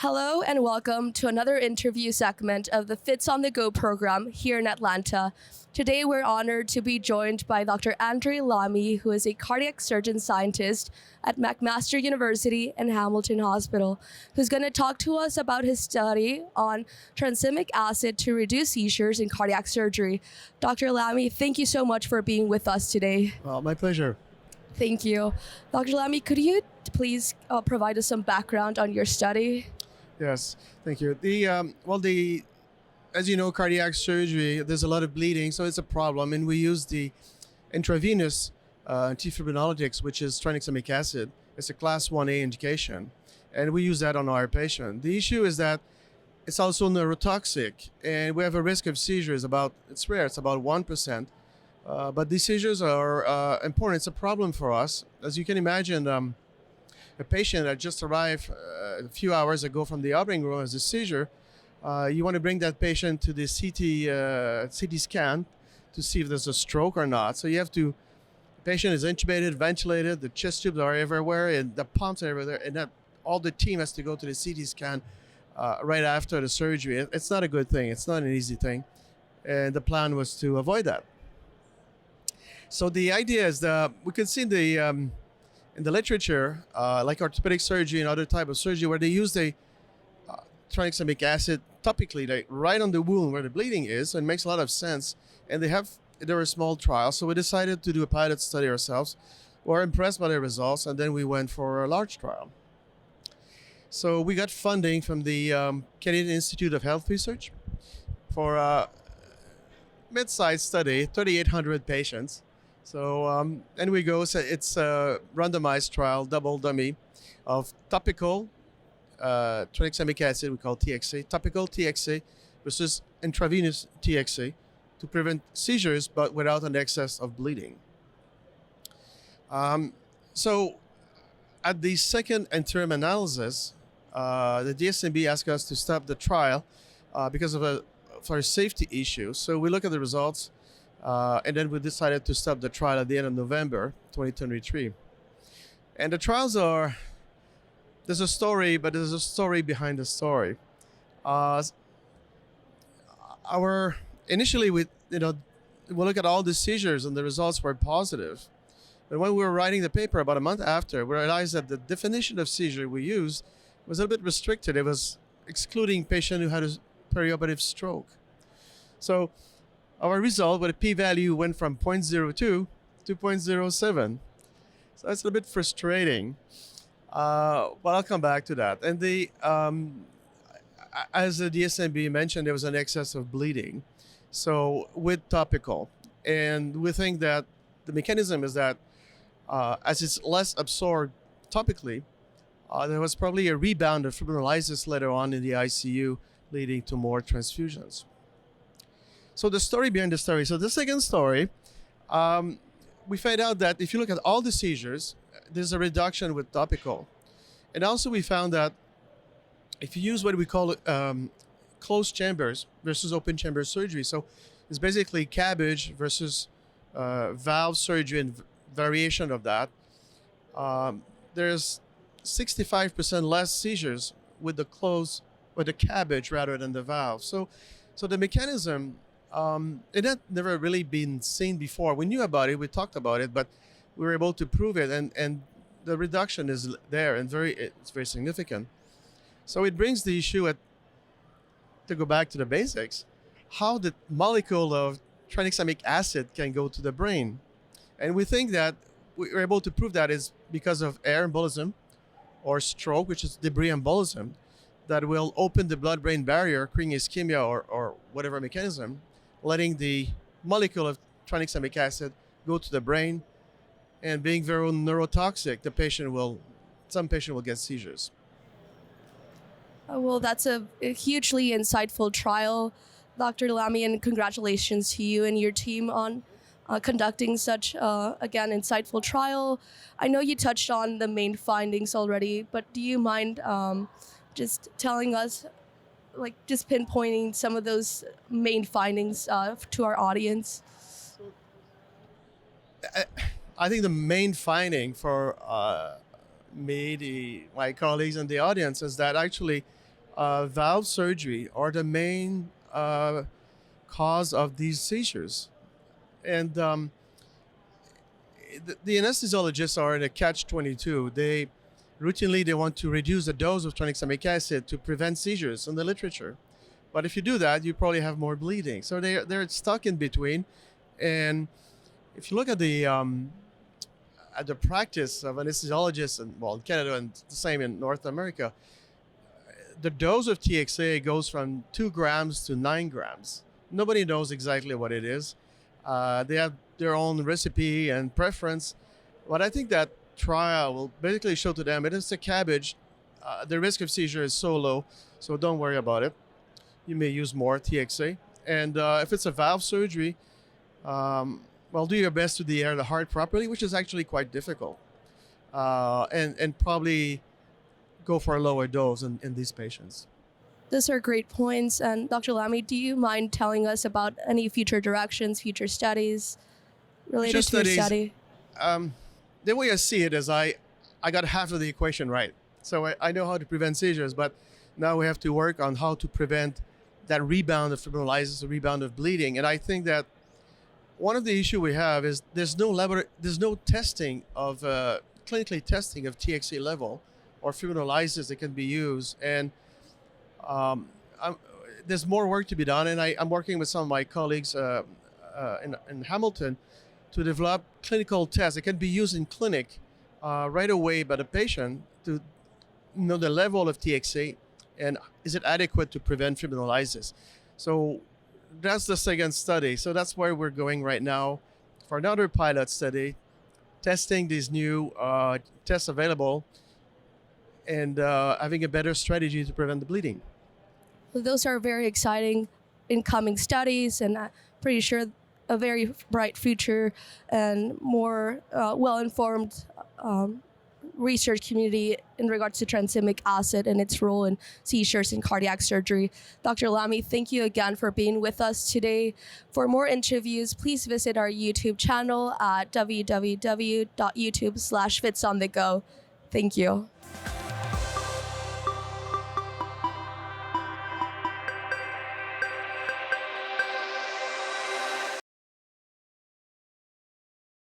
Hello and welcome to another interview segment of the FITsOnTheGo program here in Atlanta. Today we're honored to be joined by Dr. Lamy, who is a cardiac surgeon scientist at McMaster University and Hamilton Hospital, who's going to talk to us about his study on tranexamic acid to reduce seizures in cardiac surgery. Dr. Lamy, thank you so much for being with us today. Well, my pleasure. Thank you. Dr. Lamy, could you please provide us some background on your study? Yes, thank you. As you know, cardiac surgery, there's a lot of bleeding, so it's a problem, and we use the intravenous antifibrinolytics, which is tranexamic acid. It's a class 1A indication, and we use that on our patient. The issue is that it's also neurotoxic, and we have a risk of seizures it's rare, it's about 1%, but these seizures are important. It's a problem for us. As you can imagine, a patient that just arrived a few hours ago from the operating room has a seizure. You want to bring that patient to the CT scan to see if there's a stroke or not. So the patient is intubated, ventilated, the chest tubes are everywhere, and the pumps are everywhere, and all the team has to go to the CT scan right after the surgery. It's not a good thing. It's not an easy thing. And the plan was to avoid that. So the idea is that we can see in the literature, like orthopedic surgery and other type of surgery, where they use the tranexamic acid topically, like right on the wound where the bleeding is, and it makes a lot of sense. And there were small trials, so we decided to do a pilot study ourselves. We were impressed by the results, and then we went for a large trial. So we got funding from the Canadian Institute of Health Research for a mid-sized study, 3,800 patients. So, and we go, so it's a randomized trial, double dummy, of topical tranexamic acid, we call TXA, topical TXA versus intravenous TXA to prevent seizures, but without an excess of bleeding. So, at the second interim analysis, the DSMB asked us to stop the trial for a safety issue. So we look at the results. And then we decided to stop the trial at the end of November 2023. And the trials there's a story, but there's a story behind the story. Initially, we look at all the seizures and the results were positive. But when we were writing the paper about a month after, we realized that the definition of seizure we used was a little bit restricted. It was excluding patients who had a perioperative stroke. So our result with a p-value went from 0.02 to 0.07. So it's a bit frustrating. But I'll come back to that. And as the DSMB mentioned, there was an excess of bleeding. So with topical. And we think that the mechanism is that as it's less absorbed topically, there was probably a rebound of fibrinolysis later on in the ICU, leading to more transfusions. So the story behind the story. So the second story, we find out that if you look at all the seizures, there's a reduction with topical. And also we found that if you use what we call closed chambers versus open chamber surgery, so it's basically cabbage versus valve surgery and variation of that, there's 65% less seizures with the cabbage rather than the valve. So the mechanism, it had never really been seen before. We knew about it, we talked about it, but we were able to prove it, and the reduction is there and it's very significant. So it brings the issue to go back to the basics, how the molecule of tranexamic acid can go to the brain. And we think that we were able to prove that is because of air embolism or stroke, which is debris embolism, that will open the blood-brain barrier, creating ischemia or whatever mechanism, letting the molecule of tranexamic acid go to the brain, and being very neurotoxic, some patient will get seizures. Well, that's a hugely insightful trial, Dr. Lamy, and congratulations to you and your team on conducting such, again, insightful trial. I know you touched on the main findings already, but do you mind just telling us, just pinpointing some of those main findings to our audience? I think the main finding for me, my colleagues and the audience is that actually valve surgery are the main cause of these seizures. And the anesthesiologists are in a catch-22. They routinely want to reduce the dose of tranexamic acid to prevent seizures in the literature. But if you do that, you probably have more bleeding. So they're stuck in between. And if you look at the practice of anesthesiologists in Canada and the same in North America, the dose of TXA goes from 2 grams to 9 grams. Nobody knows exactly what it is. They have their own recipe and preference. But I think that trial will basically show to them it is a cabbage. The risk of seizure is so low, so don't worry about it. You may use more TXA. And if it's a valve surgery, do your best to de-air the heart properly, which is actually quite difficult. And probably go for a lower dose in these patients. Those are great points. And Dr. Lamy, do you mind telling us about any future directions, future studies related to your study? The way I see it is I got half of the equation right. So I know how to prevent seizures, but now we have to work on how to prevent that rebound of fibrinolysis, the rebound of bleeding. And I think that one of the issues we have is there's no testing of clinically testing of TXA level or fibrinolysis that can be used. And there's more work to be done. And I'm working with some of my colleagues in Hamilton to develop clinical tests that can be used in clinic right away by the patient to know the level of TXA and is it adequate to prevent fibrinolysis. So that's the second study. So that's where we're going right now for another pilot study, testing these new tests available and having a better strategy to prevent the bleeding. Those are very exciting incoming studies, and I'm pretty sure a very bright future and more well-informed research community in regards to tranexamic acid and its role in seizures and cardiac surgery. Dr. Lamy, thank you again for being with us today. For more interviews, please visit our YouTube channel at www.youtube/FITsOnTheGo. Thank you.